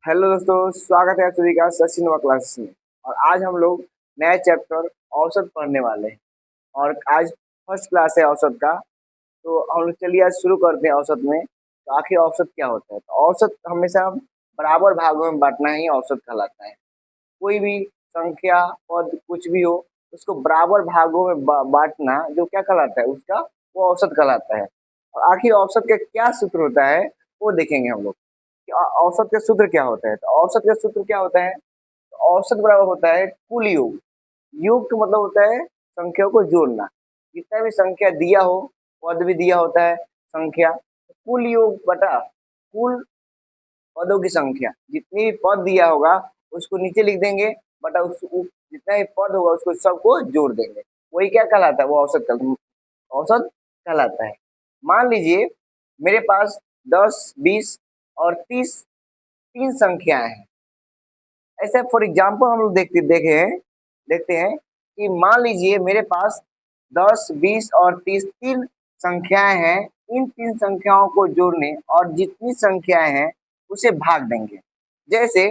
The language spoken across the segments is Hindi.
हेलो दोस्तों, स्वागत है आप सभी का सचिन व क्लासेस में। और आज हम लोग नया चैप्टर औसत पढ़ने वाले हैं। और आज फर्स्ट क्लास है औसत का। तो हम लोग चलिए आज शुरू करते हैं औसत में। तो आखिर औसत क्या होता है? तो औसत हमेशा बराबर भागों में बांटना ही औसत कहलाता है। कोई भी संख्या पद कुछ भी हो, उसको बराबर भागों में बांटना जो क्या कहलाता है, उसका वो औसत कहलाता है। और आखिर औसत का क्या सूत्र होता है वो देखेंगे हम लोग कि औसत का सूत्र क्या होता है। तो औसत का सूत्र क्या होता है? तो औसत बराबर होता है कुल योग। योग का मतलब होता है संख्याओं को जोड़ना। जितना भी संख्या दिया हो, पद भी दिया होता है संख्या, तो कुल योग बटा कुल पदों की संख्या। जितनी भी पद दिया होगा उसको नीचे लिख देंगे, बटा जितना भी पद होगा उसको सबको जोड़ देंगे। वही क्या कहलाता है? वो औसत कहलाता है। मान लीजिए मेरे पास 10, 20 और 30 तीन संख्याएं हैं। ऐसे फॉर एग्जाम्पल हम लोग देखते हैं कि मान लीजिए मेरे पास 10, 20 और 30 तीन संख्याएं हैं। इन तीन संख्याओं को जोड़ने और जितनी संख्याएं हैं उसे भाग देंगे। जैसे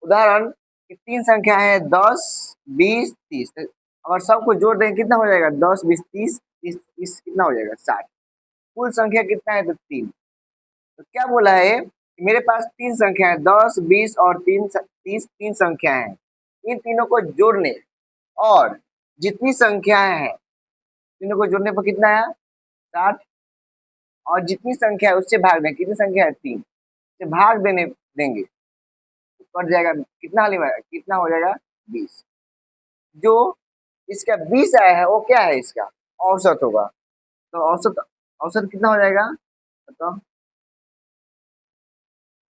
उदाहरण कि तीन संख्या है 10, 20, 30। अगर सबको जोड़ देंगे कितना हो जाएगा? 10, 20, 30, 30, 30 कितना हो जाएगा? 60। कुल संख्या कितना है? तो तीन। तो क्या बोला है कि मेरे पास तीन संख्या है 10, 20 और 30 तीन संख्याएं हैं। इन तीनों को जोड़ने और जितनी संख्याएं हैं तीनों को जोड़ने पर कितना आया? 60। और जितनी संख्या है उससे भाग दें। कितनी संख्या है? तीन से भाग देने देंगे तो कट जाएगा। कितना हो जाएगा? 20। जो इसका 20 आया है वो क्या है? इसका औसत होगा। तो औसत औसत कितना हो जाएगा? बताओ।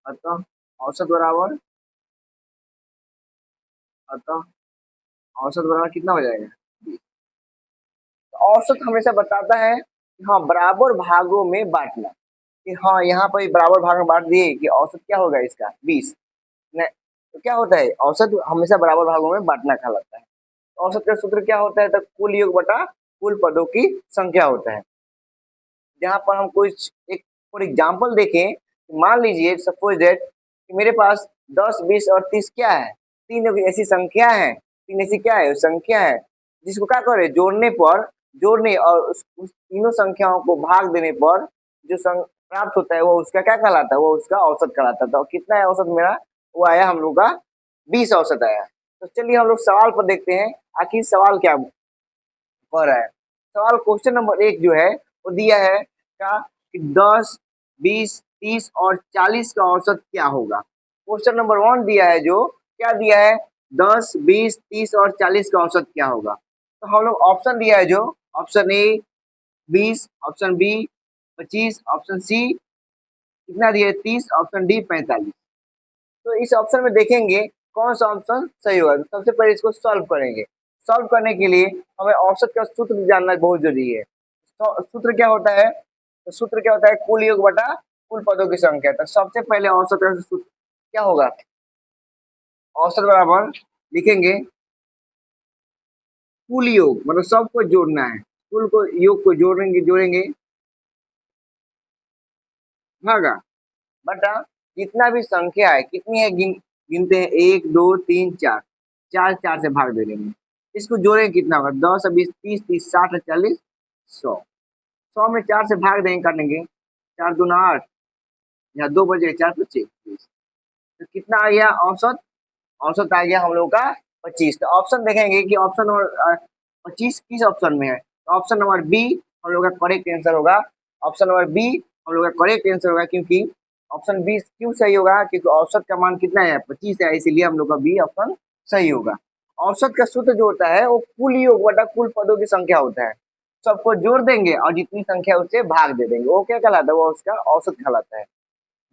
बताओ। औसत बराबर बताओ। औसत बराबर कितना हो जाएगा? 20। तो औसत हमेशा बताता है कि हाँ, बराबर भागों में बांटना। कि हाँ, यहाँ पर बराबर भाग में बांट दिए कि औसत क्या होगा इसका? 20। नहीं तो क्या होता है? औसत हमेशा बराबर भागों में बांटना कहलाता है। तो औसत का सूत्र क्या होता है? तो कुल योग बटा कुल पदों की संख्या होता है। जहाँ पर हम कुछ एक फॉर एग्जाम्पल देखें, मान लीजिए सपोज दैट कि मेरे पास 10, 20 और 30 क्या है? तीन ऐसी संख्या है। तीन ऐसी क्या है? संख्या है जिसको क्या करे? जोड़ने और उस तीनों संख्याओं को भाग देने पर जो प्राप्त होता है वो उसका क्या कहलाता है? वो उसका औसत कहलाता है। तो कितना है औसत मेरा? वो आया हम लोग का 20 औसत आया। तो चलिए हम लोग सवाल पर देखते हैं आखिर सवाल क्या कह रहा है। सवाल क्वेश्चन नंबर 1 जो है वो दिया है क्या कि 10, 20, 30 और 40 का औसत क्या होगा। क्वेश्चन नंबर 1 दिया है जो क्या दिया है? 10, 20, 30 और 40 का औसत क्या होगा। तो हम लोग ऑप्शन दिया है जो option A 20, option B 25, option C कितना दिया है? 30, ऑप्शन डी 45। तो इस ऑप्शन में देखेंगे कौन सा ऑप्शन सही होगा। तो सबसे पहले इसको सॉल्व करेंगे। सॉल्व करने के लिए हमें औसत का सूत्र जानना बहुत जरूरी है। तो सूत्र क्या होता है? तो सूत्र क्या होता है? कुल योग बटा कुल पदों की संख्या। तो सबसे पहले औसत का सूत्र क्या होगा? औसत बराबर लिखेंगे कुल योग, मतलब सबको जोड़ना है। कुल को योग को जोड़ेंगे जोड़ेंगे भागा बटा जितना भी संख्या है। कितनी है? गिनते हैं 1, 2, 3, 4। चार चार से भाग दे देंगे। इसको जोड़ेंगे कितना होगा? 10, 20, 30, 30, 60, 40, 100। 100 में 4 से भाग देंगे करेंगे। 4 दूना 8, यहाँ 2 बजे 4 25। तो कितना आ गया औसत? औसत आ गया हम लोग का 25। तो ऑप्शन देखेंगे कि ऑप्शन नंबर 25 किस ऑप्शन में है। तो ऑप्शन नंबर बी हम लोग का करेक्ट आंसर होगा। ऑप्शन नंबर बी हम लोग का करेक्ट आंसर होगा, क्योंकि ऑप्शन बी क्यों सही होगा? क्योंकि औसत का मान कितना है? 25 है, इसीलिए हम लोग का बी ऑप्शन सही होगा। औसत का सूत्र जो होता है वो कुल योग बटा कुल पदों की संख्या होता है। सबको जोड़ देंगे और जितनी संख्या उससे भाग दे देंगे, वो क्या कहलाता है? वो उसका औसत कहलाता है।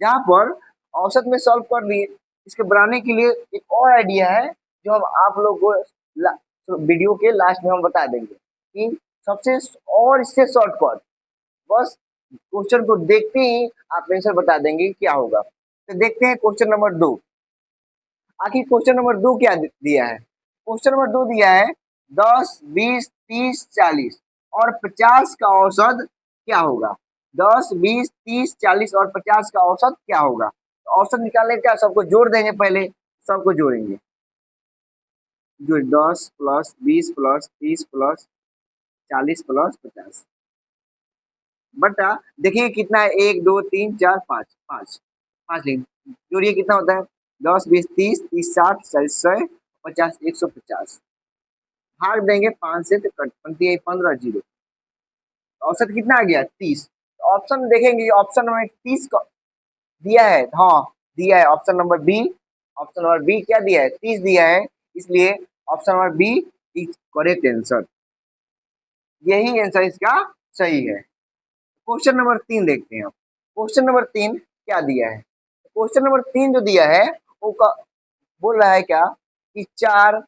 जहाँ पर औसत में सॉल्व कर लिए, इसके बनाने के लिए एक और आइडिया है जो हम आप लोग को वीडियो के लास्ट में हम बता देंगे कि सबसे और इससे शॉर्टकट बस क्वेश्चन को देखते ही आप आंसर बता देंगे क्या होगा। तो देखते हैं क्वेश्चन नंबर 2। आखिर क्वेश्चन नंबर 2 क्या दिया है? क्वेश्चन नंबर 2 दिया है 10, 20, 30, 40 और 50 का औसत क्या होगा। 10, 20, 30, 40 और 50 का औसत क्या होगा। औसत निकालने का सबको जोड़ देंगे, पहले सबको जोड़ेंगे। जो 10 प्लस 20 प्लस 30 प्लस 40 प्लस 50 बटा, देखिए कितना है, 1 2 3 4 5, 5 लिखेंगे, जोड़िए कितना होता है, 10 20 30 30 60 40 100 50 150, भाग देंगे 5 से तो कट बनती है 15 जीरो, औसत कितना आ गया 30। ऑप्शन देखेंगे, ऑप्शन नंबर 30 का दिया है, हाँ दिया है, option number B, option number B क्या दिया है, 30 दिया है, इसलिए option number B is correct answer, यही आंसर इसका सही है। क्वेश्चन नंबर 3 देखते हैं। क्वेश्चन नंबर 3 क्या दिया है, क्वेश्चन नंबर 3 जो दिया है वो बोल रहा है क्या कि 4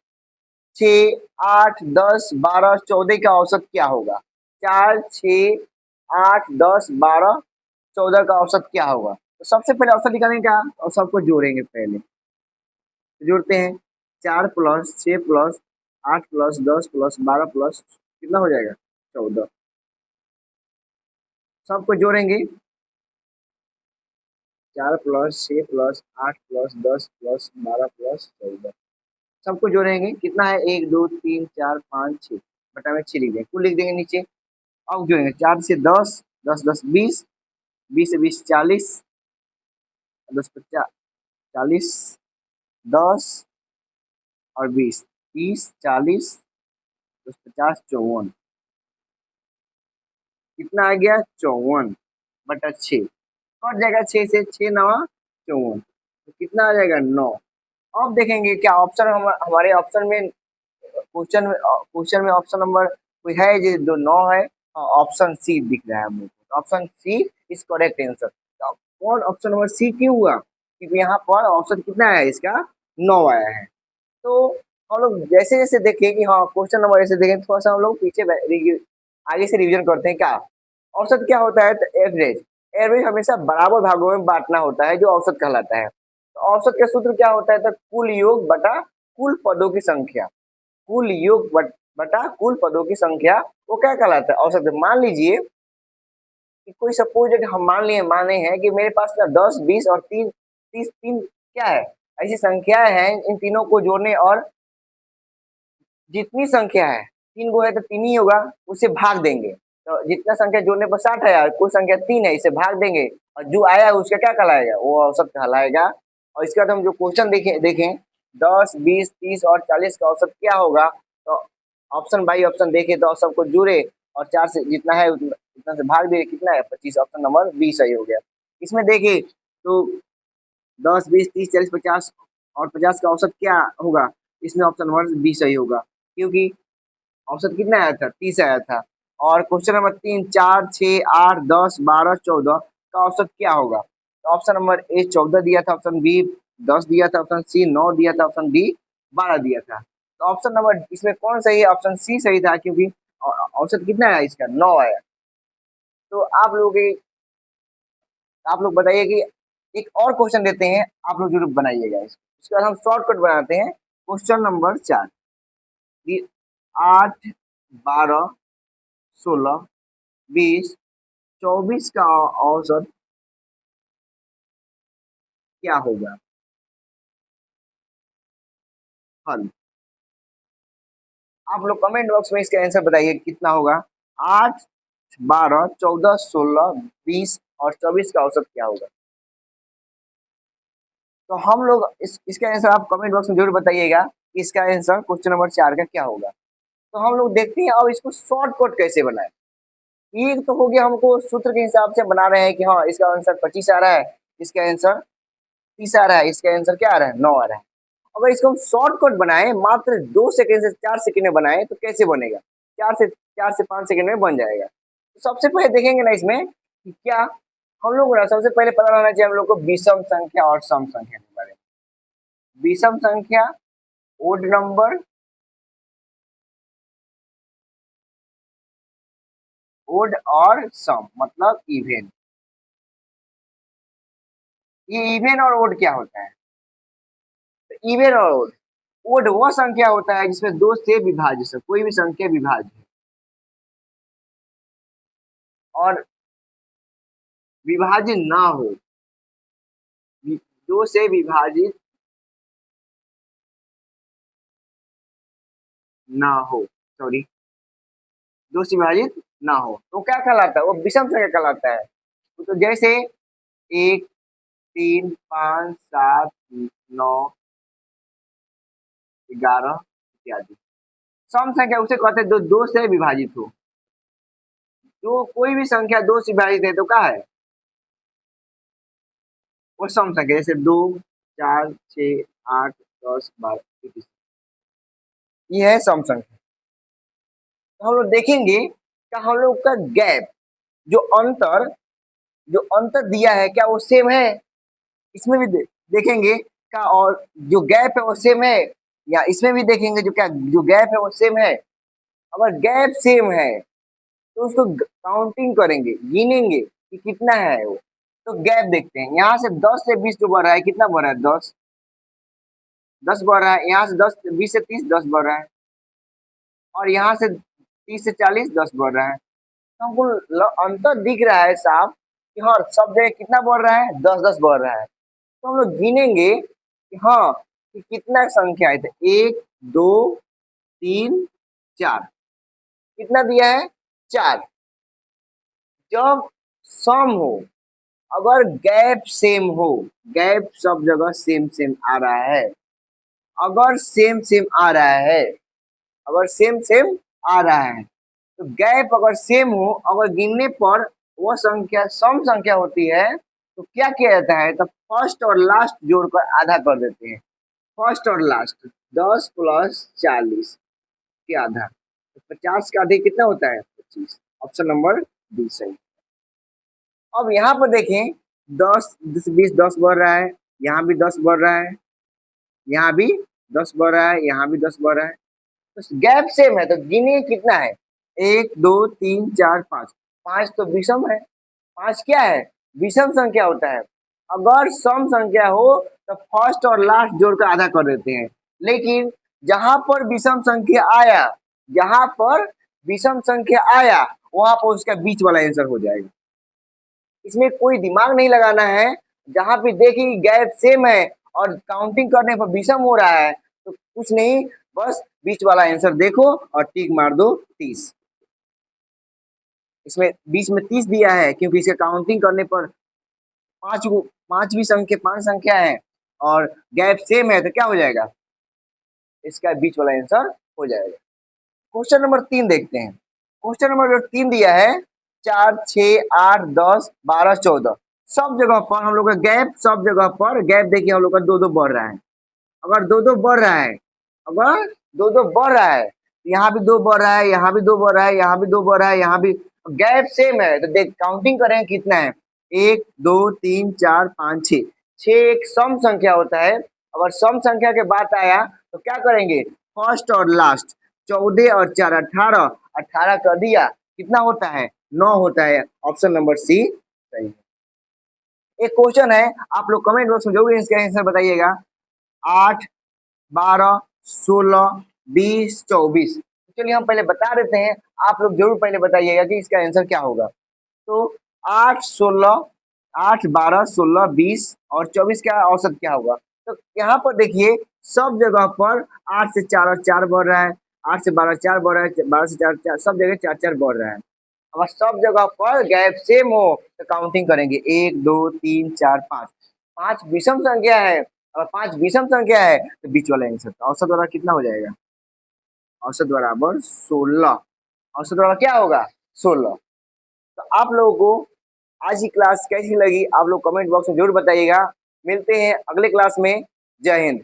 6 8 10 12 14 का औसत क्या होगा, 4 6 8 10 12 14 का औसत क्या होगा। तो सबसे पहले औसत निकालेंगे क्या, और सबको जोड़ेंगे, पहले जोड़ते हैं, 4 plus 6 plus 8 plus 10 plus 12 plus कितना हो जाएगा 14, सबको जोड़ेंगे, 4 plus 6 plus 8 plus 10 plus 12 plus 14, सबको जोड़ेंगे, कितना है 1 2 3 4 5 6 बटा में 6 लिख देंगे, कुल लिख देंगे नीचे। अब जोड़ेंगे, 4 से 10 10 10 20 20 से 20 40 10 50 40 10 और 20 30 40 10 50 54, कितना आ गया 54 बटा 6, कट जाएगा 6 से 6 नवा 54, तो कितना आ जाएगा 9। अब देखेंगे क्या ऑप्शन हमारे ऑप्शन में, क्वेश्चन में ऑप्शन नंबर कोई है जो 9 है, ऑप्शन सी दिख रहा है मुझे, option C is correct answer. कौन ऑप्शन नंबर सी क्यों हुआ, क्योंकि यहाँ पर ऑप्शन कितना है इसका 9 आया है। तो हम लोग जैसे जैसे देखें कि हाँ क्वेश्चन नंबर ऐसे देखें, थोड़ा सा हम लोग पीछे आगे से रिवीजन करते हैं। क्या औसत क्या होता है, तो एवरेज, एवरेज हमेशा बराबर भागों में बांटना होता है जो औसत कहलाता है। तो औसत का सूत्र क्या होता है, तो कुल योग बटा कुल पदों की संख्या, कुल योग बटा कुल पदों की संख्या, वो क्या कहलाता है औसत। मान लीजिए कि कोई सपोज हम माने हैं कि मेरे पास ना 10 20 और 3 30 3 क्या है, ऐसी संख्याएं हैं, इन तीनों को जोड़ने और जितनी संख्या है 3 गो है तो 3 ही होगा, उसे भाग देंगे, तो जितना संख्या जोड़ने पर 60 है, कुल संख्या 3 है, इसे भाग देंगे और जो आया है उसका क्या कहलाएगा, वो औसत कहलाएगा। और इसके बाद हम जो क्वेश्चन देखें 10 20 30 और 40 का औसत क्या होगा, तो ऑप्शन बाई ऑप्शन देखे तो सबको जुड़े और 4 से जितना है उतना से भाग दिए, कितना है 25, ऑप्शन नंबर बी सही हो गया। इसमें देखिए तो 10 20 30 40 50 और 50 का औसत क्या होगा, इसमें ऑप्शन नंबर बी सही होगा, क्योंकि औसत कितना आया था 30 आया था। और क्वेश्चन नंबर 3 4 6 8 10 12 14 का औसत क्या होगा, तो ऑप्शन नंबर ए 14 दिया था, ऑप्शन बी 10 दिया था, ऑप्शन सी 9 दिया था, ऑप्शन डी 12 दिया था। तो ऑप्शन नंबर इसमें कौन सही है, ऑप्शन सी सही था, क्योंकि औसत कितना आया इसका 9 आया। तो आप लोग बताइए कि एक और क्वेश्चन देते हैं, आप लोग जरूर बनाइएगा इसको, इसके बाद हम शॉर्टकट बनाते हैं। क्वेश्चन नंबर 4, 8 12 16 20 24 का औसत क्या होगा, हल। आप लोग कमेंट बॉक्स में इसका आंसर बताइए कितना होगा, 8 12 14 16 20 और 24 का औसत क्या होगा। तो हम लोग इसका आंसर आप कमेंट बॉक्स में जरूर बताइएगा कि इसका आंसर क्वेश्चन नंबर 4 का क्या होगा। तो हम लोग देखते हैं अब इसको शॉर्टकट कैसे बनाए। ये तो हो गया, हमको सूत्र के हिसाब से बना रहे हैं कि हाँ इसका आंसर 25 आ रहा है, इसका आंसर 30 आ रहा है, इसका आंसर क्या आ रहा है 9 आ रहा है। अगर इसको हम शॉर्टकट बनाए, मात्र 2 सेकंड से 4 सेकंड में बनाए तो कैसे बनेगा, 4 से 5 सेकंड में बन जाएगा। तो सबसे पहले देखेंगे ना इसमें कि क्या हम लोग ना सबसे पहले पता रहना चाहिए हम लोग को विषम संख्या और सम संख्या के बारे में। विषम संख्या ओड नंबर, ओड और सम मतलब इवेन। ये इवेन और ओड क्या होता है, तो इवेन और ओड, ओड वह संख्या होता है जिसमें 2 से विभाज्य से कोई भी संख्या विभाज्य है, और विभाज्य ना हो, 2 से विभाजित ना हो, सॉरी 2 से विभाजित ना हो तो क्या कहलाता है? वो विषम संख्या कहलाता है। तो जैसे 1, 3, 5, 7, 9, 11 इत्यादि। सम संख्या उसे कहते हैं जो 2 से विभाजित हो। जो कोई भी संख्या 2 से विभाजित है तो क्या है? वो सम संख्या, जैसे 2, 4, 6, 8, 10, 12 etc। ये है सम संख्या। तो हम लोग देखेंगे क्या हम लोग का गैप, जो अंतर दिया है क्या वो सेम है? इसमें भी देखेंगे क्या, और जो गैप है वो सेम है, या इसमें भी देखेंगे जो गैप है वो सेम है। अगर गैप सेम है तो उसको काउंटिंग करेंगे, गिनेंगे कि कितना है वो। तो गैप देखते हैं, यहाँ से 10 से 20 जो बढ़ रहा है, कितना बढ़ रहा है? 10 बढ़ रहा है। यहाँ से 10 20 से 30 10 बढ़ रहा है, और यहाँ से 30 से 40 10 बढ़ रहा है। तो हमको अंतर दिख रहा है साफ कि हाँ सब जगह कितना बढ़ रहा है? 10 10 बढ़ रहा है। तो हम लोग गिनेंगे कि हाँ कि कितना संख्या है। तो 1 2 3 4, कितना दिया है? 4। जब सम हो, अगर गैप सेम हो, गैप सब जगह सेम सेम आ रहा है, अगर सेम सेम आ रहा है, अगर सेम सेम आ रहा है, तो गैप अगर सेम हो, अगर गिनने पर वह संख्या सम संख्या होती है, तो क्या किया जाता है? तो फर्स्ट और लास्ट जोड़कर आधा कर देते हैं। फर्स्ट और लास्ट 10 प्लस 40 के आधा, तो 50 का आधा कितना होता है? 25। ऑप्शन नंबर डी सही। अब यहाँ पर देखें 10 20 10 बढ़ रहा है, यहाँ भी 10 बढ़ रहा है, यहाँ भी 10 बढ़ रहा है, यहाँ भी 10 बढ़ रहा है। तो गैप सेम है, तो गिनिए कितना है? 1 2 3 4 5। 5 तो विषम है। 5 क्या है? विषम संख्या होता है। अगर सम संख्या हो तो फर्स्ट और लास्ट जोड़कर आधा कर देते हैं। लेकिन जहां पर विषम संख्या आया, जहां पर विषम संख्या आया वहां पर उसका बीच वाला आंसर हो जाएगा। इसमें कोई दिमाग नहीं लगाना है। जहां पे देखिए गैप सेम है और काउंटिंग करने पर विषम हो रहा है, तो कुछ नहीं, बस बीच वाला आंसर देखो और टिक मार दो 30। इसमें बीच में 30 दिया है क्योंकि इसे काउंटिंग करने पर पांचवी संख्या 5 संख्या है और गैप सेम है, तो क्या हो जाएगा? इसका बीच वाला आंसर हो जाएगा। क्वेश्चन नंबर 3 देखते हैं। क्वेश्चन नंबर 3 दिया है 4 6 8 10 12 14। सब जगह पर हम लोग का गैप, सब जगह पर गैप देखिए हम लोग का 2 2 बढ़ रहा है। अगर 2 2 बढ़ रहा है, अगर 2 2 बढ़ रहा है, यहाँ भी 2 बढ़ रहा है, यहाँ भी 2 बढ़ रहा है, यहाँ भी 2 बढ़ रहा है, यहाँ भी गैप सेम है, तो देख काउंटिंग करें कितना है? 1 2 3 4 5 6। 6 एक सम संख्या होता है। अगर सम संख्या के बात आया तो क्या करेंगे? फर्स्ट और लास्ट 14 और 4 18, 18 कर दिया, कितना होता है? 9 होता है। ऑप्शन नंबर सी सही है। एक क्वेश्चन है, आप लोग कमेंट बॉक्स में जरूर इसका आंसर बताइएगा। 8 12 16 20 24। चलिए हम पहले बता देते हैं, आप लोग जरूर पहले बताइएगा कि इसका आंसर क्या होगा। तो 8 16 8 12 16 20 और 24 का औसत क्या होगा? तो यहाँ पर देखिए सब जगह पर 8 से 4 और 4 बढ़ रहा है, 8 से 12 4 बढ़ रहा है, 12 से 4 4, सब जगह 4 4 बढ़ रहा है। अगर सब जगह पर गैप सेम हो तो काउंटिंग करेंगे 1 2 3 4 5। 5 विषम संख्या है, अगर 5 विषम संख्या है तो बीच वाला आंसर औसत वाला कितना हो जाएगा? औसत बराबर 16। औसत वाला क्या होगा? 16। तो आप लोगों को आज की क्लास कैसी लगी आप लोग कमेंट बॉक्स में जरूर बताइएगा। मिलते हैं अगले क्लास में। जय हिंद।